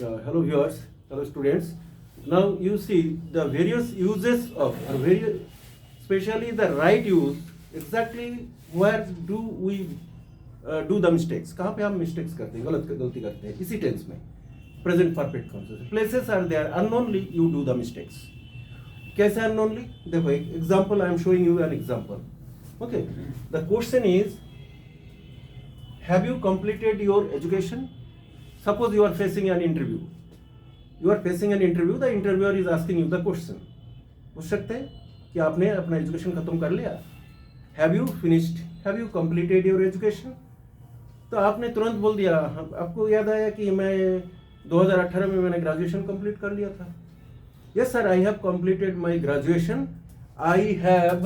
Hello viewers, hello students. Now you see the various uses of, especially the right use, exactly where do we do the mistakes, कहाँ पे हम mistakes करते हैं, गलती करते हैं इसी tense में, present perfect conjugation. Places are there, unknownly you do the mistakes. कैसे unknownly? देखो एक example, I am showing you an example. Okay, the question is, have you completed your education? Suppose you are facing an interview. You are facing an interview. The interviewer is asking you the question. पूछ सकते हैं कि आपने अपना education खत्म कर लिया? Have you finished? Have you completed your education? तो आपने तुरंत बोल दिया, आपको याद आया कि मैं 2018 में मैंने ग्रेजुएशन कंप्लीट कर लिया था. Yes sir, I have completed my graduation. I have.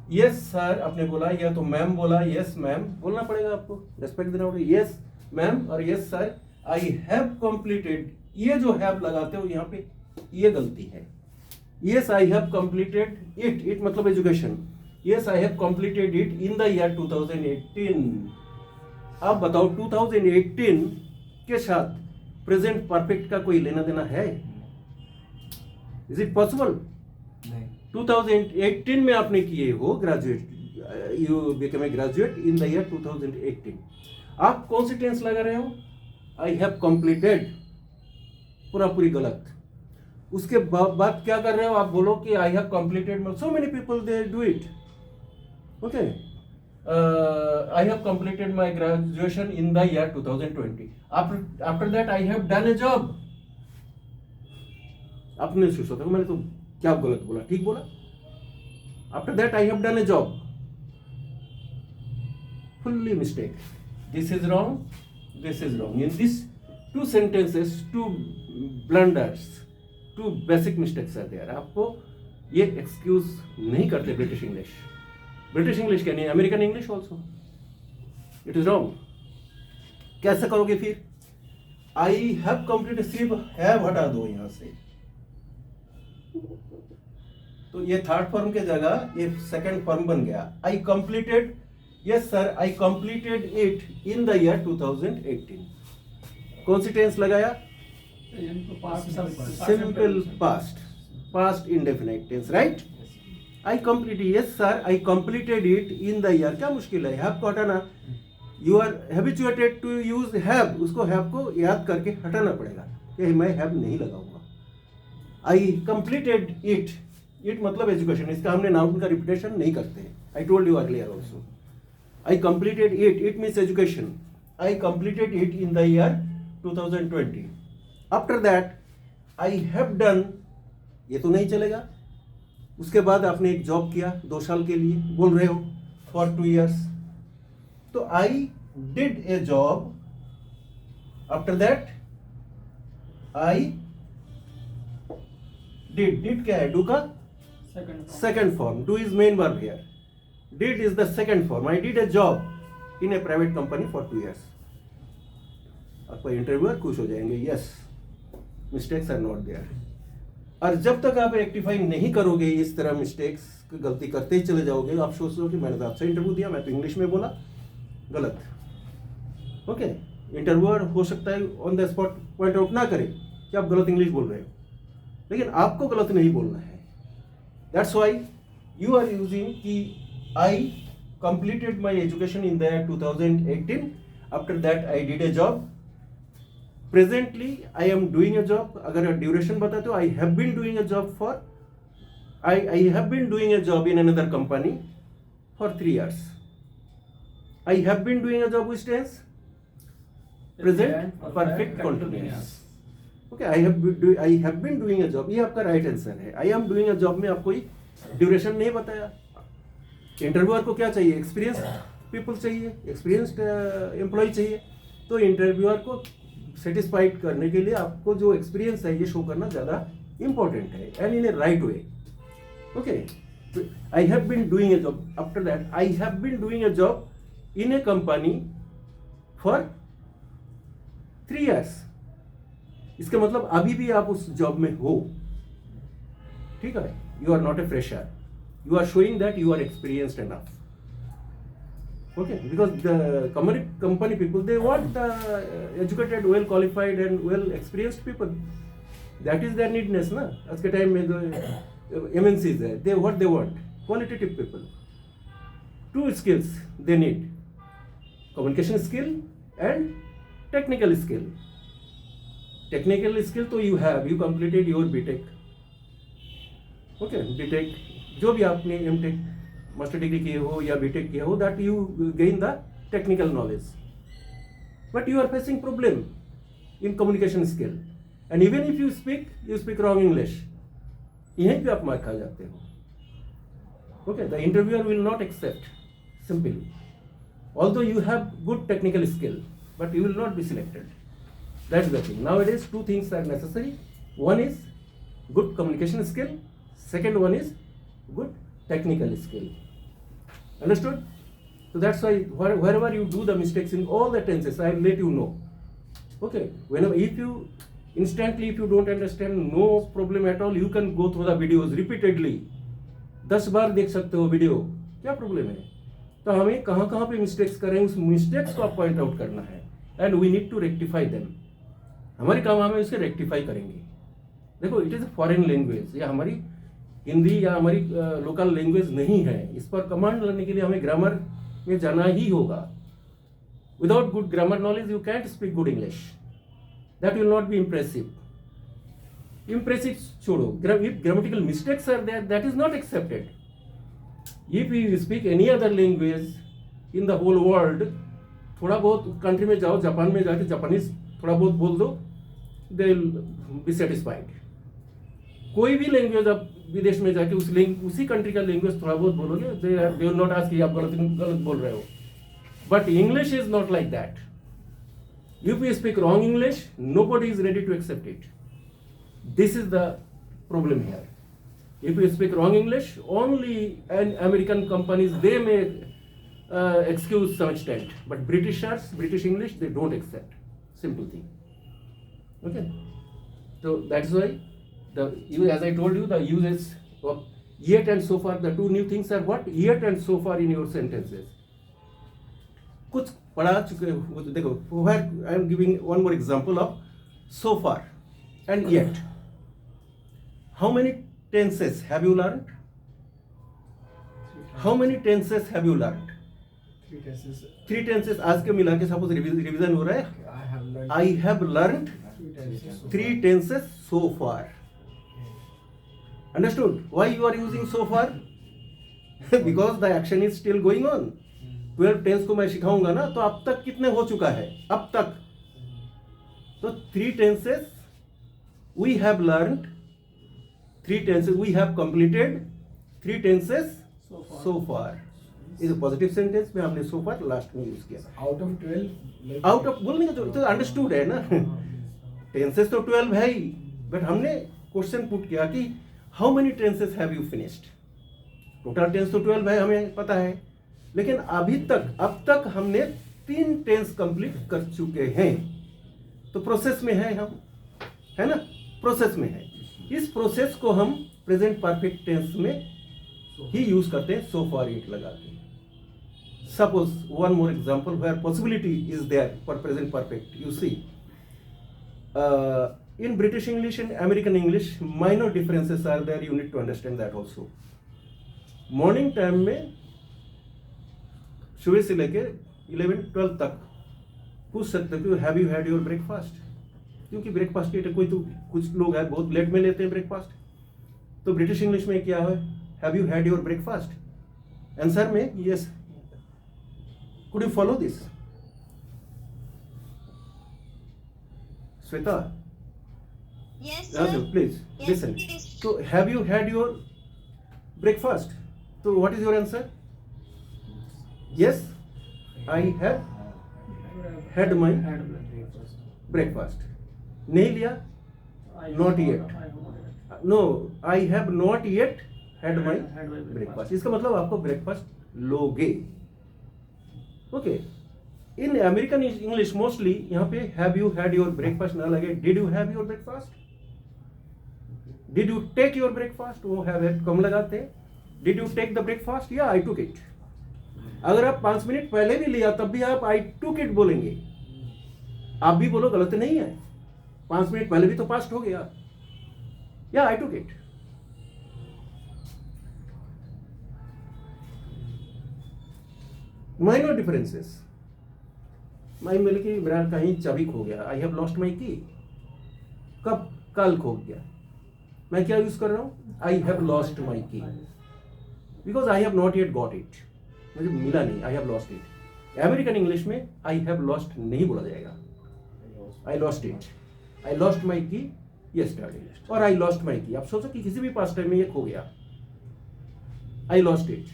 Yes sir, आपने बोला, या तो मैम बोला, yes मैम बोलना पड़ेगा आपको, रेस्पेक्ट देना पड़ेगा. Yes मैम और yes sir, I have completed. ये जो have लगाते हो यहाँ पे, ये गलती है. Yes I have completed it. It मतलब education. Yes I have completed it in the year 2018. अब बताओ 2018 के साथ प्रेजेंट परफेक्ट का कोई लेना देना है? Is it possible? 2018 में आपने किए हो graduate, you become a graduate in the year 2018. आप कौन सी टेंस लगा रहे हो? आई हैव कंप्लीटेड, पूरी गलत. उसके बाद क्या कर रहे हो? आप बोलो कि I have completed. So many people they do it. Okay, I have completed my graduation in the year 2020. After that I have done A job. आपने सोचा, मैंने तो क्या गलत बोला, ठीक बोला? After that I have done A job. Fully mistake. This is wrong, this is wrong. In these two sentences, two blunders, two basic mistakes are there. आपको ये excuse नहीं करते British English. British English क्या नहीं, American English also. It is wrong. कैसे करोगे फिर? I have completed, सिर्फ have हटा दो यहाँ से. तो ये थर्ड फॉर्म के जगह ये सेकंड फॉर्म बन गया. I completed. Yes sir, I completed it in the year 2018. कौन सी टेंस लगाया? Simple past, past indefinite tense, right? I completed. Yes sir, I completed it in the year. क्या मुश्किल है? have को हटाना. You are habituated to use have. उसको have को याद करके हटाना पड़ेगा कि मैं have नहीं लगाऊंगा. I completed it. It मतलब एजुकेशन. इसका हमने नाउन का रिपीटेशन नहीं करते. I told you earlier also. I completed it. It means education. I completed it in the year 2020. After that, I have done. ये तो नहीं चलेगा. उसके बाद आपने एक जॉब किया 2 साल के लिए, बोल रहे हो for 2 years. तो I did a job. After that, I did. Did क्या है? Do का second form. Do is main verb here. Did is the second form. I did a job in a private company for 2 years. आपका interviewer खुश हो जाएंगे. Yes, mistakes are not there. और जब तक आप रेक्टिफाई नहीं करोगे इस तरह मिस्टेक्स, गलती करते ही चले जाओगे, आप सोच रहे हो कि मैंने तो आपसे इंटरव्यू दिया, मैं तो इंग्लिश में बोला, गलत. ओके, इंटरव्यूअर हो सकता है on the spot point out ना करे कि आप गलत इंग्लिश बोल रहे हो, लेकिन आपको गलत नहीं बोलना है. That's why you are using कि I completed my education in the year 2018. After that, I did a job. Presently, I am doing a job. अगर ड्यूरेशन बताते हो, I have been doing a job for. I have been doing a job in another company for 3 years. I have been doing a job which tense? Present perfect continuous. Okay, I have been doing a job. ये आपका right answer है. I am doing a job में आपको duration नहीं बताया. Interviewer को क्या चाहिए? एक्सपीरियंस पीपल चाहिए, एक्सपीरियंस्ड एम्प्लॉय चाहिए. तो इंटरव्यूअर को सेटिस्फाइड करने के लिए आपको जो एक्सपीरियंस है ये शो करना ज़्यादा इंपॉर्टेंट है, and in a right way. Okay, I have been doing a job. After that I have been doing a job in a company for 3 years. इसका मतलब अभी भी आप उस जॉब में हो. ठीक है, you are not a fresher. You are showing that you are experienced enough. Okay, because the company people, they want educated, well qualified and well experienced people. That is their needness ना. आज के time में जो MNCs है, they want qualitative people. Two skills they need: communication skill and technical skill. Technical skill तो you completed your BTech. Okay, BTech जो भी आपने MTech मास्टर डिग्री किए हो या बीटेक किए हो, that you gain the technical knowledge, but you are facing problem in communication skill, and even if you speak wrong English, यहीं पे आप मार खा जाते हो. Okay, the interviewer will not accept simply, although you have good technical skill, but you will not be selected. That's the thing. Nowadays, two things are necessary. One is good communication skill. Second one is good technical skill. Understood? So that's why wherever you do the mistakes in all the tenses, I will let you know. Okay, whenever, if you don't understand, no problem at all, you can go through the videos repeatedly. 10 बार देख सकते हो video, क्या problem है? तो हमें कहाँ कहाँ पे मिस्टेक्स कर रहे हैं, उस मिस्टेक्स को आप पॉइंट आउट करना है, and we need to rectify them. हमारी काम हमें उसे रेक्टिफाई करेंगे. देखो, it is a foreign language, या हमारी हिंदी या हमारी लोकल लैंग्वेज नहीं है. इस पर कमांड लेने के लिए हमें ग्रामर में जाना ही होगा. Without good grammar knowledge you can't speak good English. That will not be impressive. छोड़ो, if grammatical mistakes are there, that is not accepted. If you speak any other language in the whole world, थोड़ा बहुत country में जाओ, Japan में जाके Japanese थोड़ा बहुत बोल दो, दे विल बी सेटिस्फाइड. कोई भी लैंग्वेज आप विदेश में जाके उसी कंट्री का लैंग्वेज थोड़ा बहुत बोलोगे, दे विल नॉट आस्क कि आप गलत बोल रहे हो. But English is not like that. If you speak wrong English, nobody is ready to accept it. This is the problem here. If you speak wrong English, only American companies, they may excuse some extent, but British English, they don't accept. Simple thing. Okay, so that's why as I told you, the uses of yet and so far, the two new things are what? Yet and so far in your sentences. कुछ पढ़ा चुके हो तो देखो, where I am giving one more example of so far and yet. How many tenses have you learned? How many tenses have you learned? 3 tenses. आज के मिला के सपोज रिवीजन हो रहा है. I have learned 3 tenses so far. Understood? Why you are using so far? Because the action is still going on. 12 tense को मैं सिखाऊंगा ना, तो अब तक कितने हो चुका है अब तक? तो 3 tenses we have learned, 3 tenses we have completed, 3 tenses so far. इस पॉजिटिव सेंटेंस में हमने so far लास्ट में यूज किया. आउट ऑफ 12, आउट ऑफ बोलने का तो अंडरस्टूड है ना. टेंसेस तो 12 है ही, बट हमने क्वेश्चन पुट किया कि how many tenses have you finished. Total tense तो 12 है, हमें पता है, लेकिन अब तक हमने 3 टेंस कंप्लीट कर चुके हैं. तो प्रोसेस में है हम, है ना, प्रोसेस में है. इस प्रोसेस को हम प्रेजेंट परफेक्ट टेंस में ही यूज करते हैं, सो फार इट लगा के. Suppose one more example where possibility is there for present perfect. You see, in British English and American English, minor differences are there. You need to understand that also. Morning time में सुबह से लेके 11-12 तक पूछ सकते हो कि have you had your breakfast. क्योंकि ब्रेकफास्ट के कोई तो कुछ लोग हैं बहुत लेट में लेते हैं ब्रेकफास्ट. तो ब्रिटिश इंग्लिश में क्या है? Have you had your breakfast. Answer में yes. Could you follow this? Sweta? Yes, sir. Please Yes, listen. please. So, have you had your breakfast? So, what is your answer? Yes, I have had my breakfast. नहीं लिया? Not yet. No, I have not yet had my breakfast. इसका मतलब आपको breakfast लोगे. Okay. In American English mostly यहाँ पे have you had your breakfast ना लगे, did you have your breakfast, did you take your breakfast, वो have कम लगाते हैं. Did you take the breakfast? या आई टुक इट. अगर आप 5 मिनट पहले भी लिया तब भी आप आई टुक इट बोलेंगे। आप भी बोलो गलत नहीं है, 5 मिनट पहले भी तो पास्ट हो गया, या I took it. Minor differences. मैं मिल के मेरा कहीं चाबी खो गया, आई हैव लॉस्ट माई की। कब? कल खो गया। मैं क्या यूज कर रहा हूं? आई हैव लॉस्ट माई की, because I have not yet got it. मुझे मिला नहीं, I have lost it. American English में आई हैव लॉस्ट नहीं बोला जाएगा, I lost it. I lost my की यस्टरडे, और आई लॉस्ट माई की। आप सोचो कि किसी भी पास्ट टाइम में ये खो गया, आई लॉस्ट इट।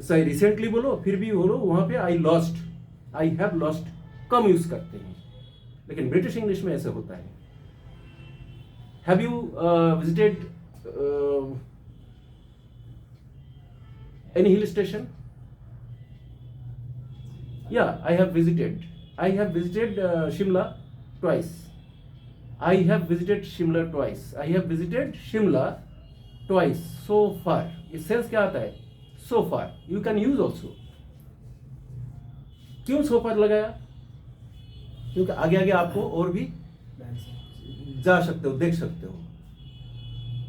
सही रिसेंटली बोलो, फिर भी बोलो वहां पे I lost, I have lost come use करते हैं, लेकिन ब्रिटिश इंग्लिश में ऐसे होता है। Have you visited any hill station? Yeah, I have visited Shimla twice. I have visited Shimla twice so far. इस सेंस क्या आता है? So far. You can use also. क्यों so far लगाया? क्योंकि आगे आगे आपको और भी जा सकते हो, देख सकते हो।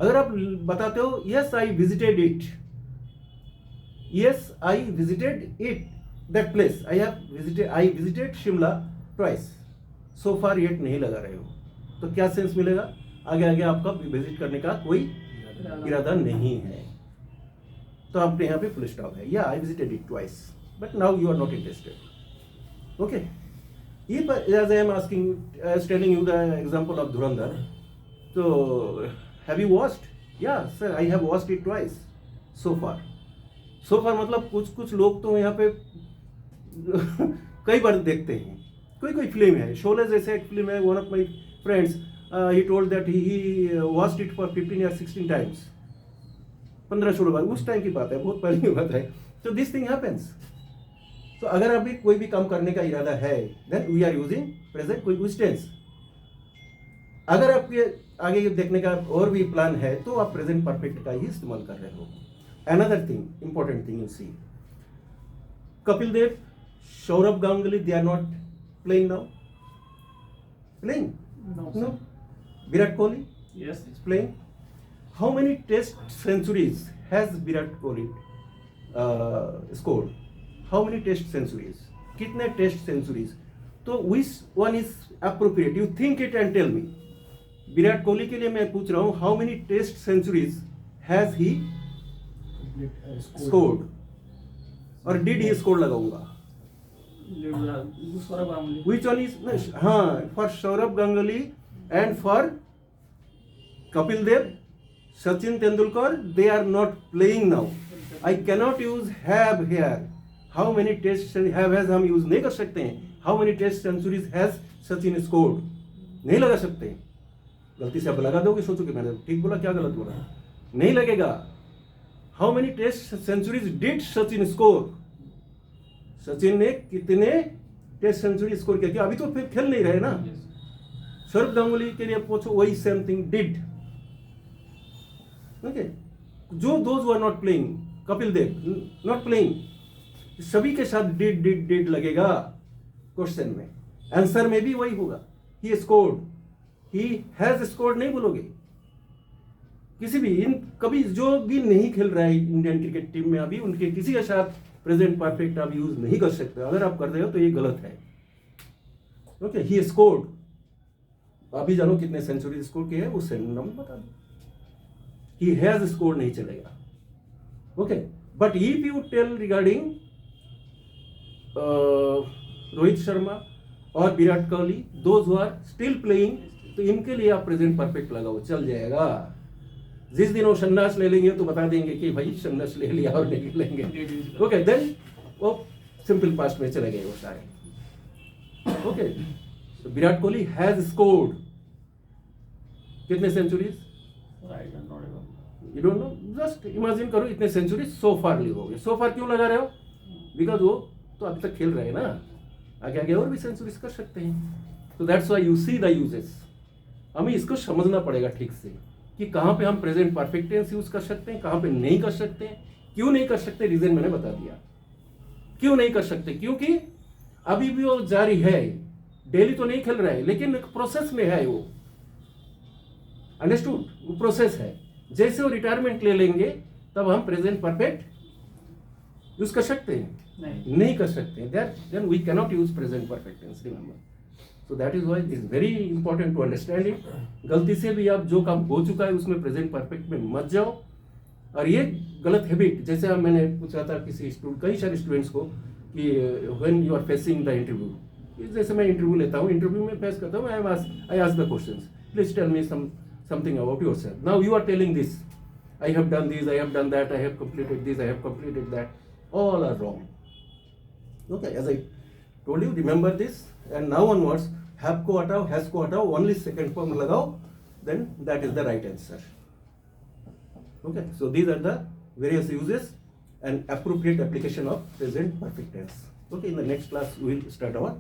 अगर आप बताते हो yes I visited it, yes I visited it, that place, I visited Shimla twice, so far yet नहीं लगा रहे हो, तो क्या सेंस मिलेगा? आगे आगे आपका विजिट करने का कोई इरादा नहीं है, तो आपने यहाँ पे फुल स्टॉप है। या I visited it twice but now you are not interested. Okay, if as I am asking, as telling you the example of Dhurandhar, so have you watched? Yeah sir, I have watched it twice so far. So far मतलब कुछ लोग तो यहाँ पे कई बार देखते हैं। कोई फिल्म है, शोले जैसे एक फिल्म है, one of my friends he told that he watched it for 15 या 16 टाइम्स, 15-16 बार। उस टाइम की बात है, बहुत पहले की बात है। तो दिस थिंग हैपेंस। तो अगर अभी कोई भी काम करने का इरादा है, then we are using present quick tense. अगर आपके आगे देखने का और भी प्लान है तो आप प्रेजेंट परफेक्ट का ही इस्तेमाल कर रहे हो। Another thing, important thing you see, Kapil Dev, Saurabh Ganguly, they are not playing now. Playing? No. Virat Kohli? Yes. Is playing. How many test centuries has Virat Kohli scored? How many test centuries? कितने test centuries? तो which one is appropriate? You think it and tell me. Virat Kohli के लिए मैं पूछ रहा हूँ, how many test centuries has he scored? और did he score लगाऊंगा? Which one is? हाँ, for Saurabh Ganguly and for Kapil Dev, Sachin Tendulkar, they are not playing now. I cannot use have here. How many test have has हम use नहीं कर सकते हैं। How many test centuries has Sachin scored? नहीं लगा सकते। गलती से आप लगा दोगे, सोचो कि मैंने ठीक बोला क्या गलत बोला, नहीं लगेगा। How many test centuries did Sachin score? Sachin ने कितने टेस्ट सेंचुरी स्कोर किया? अभी तो फिर खेल नहीं रहे ना। सौरभ गांगुली के लिए पूछो, वही सेम थिंग, डिड। ओके, जो those were not playing, Kapil they've not playing, सभी के साथ डिड लगेगा क्वेश्चन में। आंसर में भी वही होगा, he scored, he has scored नहीं बोलोगे। किसी भी कभी जो भी नहीं खेल रहा है इंडियन क्रिकेट टीम में अभी, उनके किसी के साथ प्रेजेंट परफेक्ट आप यूज नहीं कर सकते। अगर आप कर रहे हो तो ये गलत है। ओके, ही स्कोर्ड, अभी जानो कितने सेंचुरी स्कोर किए हैं, उस नंबर बता दो। ही हैज स्कोर्ड नहीं चलेगा। Okay, but if you tell regarding Rohit Sharma और Virat Kohli, those who are still playing, तो इनके लिए आप प्रेजेंट परफेक्ट लगाओ, चल जाएगा। जिस दिन वो संन्यास ले लेंगे तो बता देंगे कि भाई संन्यास ले लिया और नहीं लेंगे। ओके, देन वो सिंपल पास्ट में चले गए वो सारे। ओके, तो विराट कोहली हैज स्कोर्ड कितने centuries? You don't know, just imagine करो इतने सेंचुरी सो फार लिखोगे। सो फार क्यों लगा रहे हो? बिकॉज वो तो अभी तक खेल रहे हैं ना, आगे आगे और भी सेंचुरीज कर सकते हैं। तो that's why you see the uses. हमें इसको समझना पड़ेगा ठीक से कि कहाँ पे हम प्रेजेंट परफेक्ट टेंस यूज कर सकते हैं, कहाँ पे नहीं कर सकते हैं, क्यों नहीं कर सकते, रीजन मैंने बता दिया। क्यों नहीं कर सकते? क्योंकि अभी भी वो जारी है, डेली तो नहीं खेल रहा है, लेकिन एक प्रोसेस में है वो। अंडरस्टूड? वो प्रोसेस है। जैसे वो रिटायरमेंट ले लेंगे तब हम प्रेजेंट परफेक्ट यूज कर सकते हैं? नहीं कर सकते। Then we cannot use present perfect tense, remember. So that is why it is very important to understand it. गलती से भी आप जो काम हो चुका है उसमें प्रेजेंट परफेक्ट में मत जाओ। और ये गलत हैबिट, जैसे अब मैंने पूछा था किसी कई सारे स्टूडेंट्स को कि when you are facing the interview, जैसे मैं इंटरव्यू लेता हूँ, इंटरव्यू में फेस करता हूँ, I ask the questions, please tell me something about yourself. Now you are telling this, I have done this, I have done that, I have completed this, I have completed that. All are wrong. Okay, as I told you, remember this, and now onwards, have ko hatao, has ko hatao, only second form lagao, then that is the right answer. Okay, so these are the various uses and appropriate application of present perfect tense. Okay, in the next class we will start our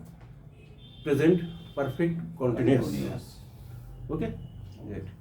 present perfect continuous. Okay, great.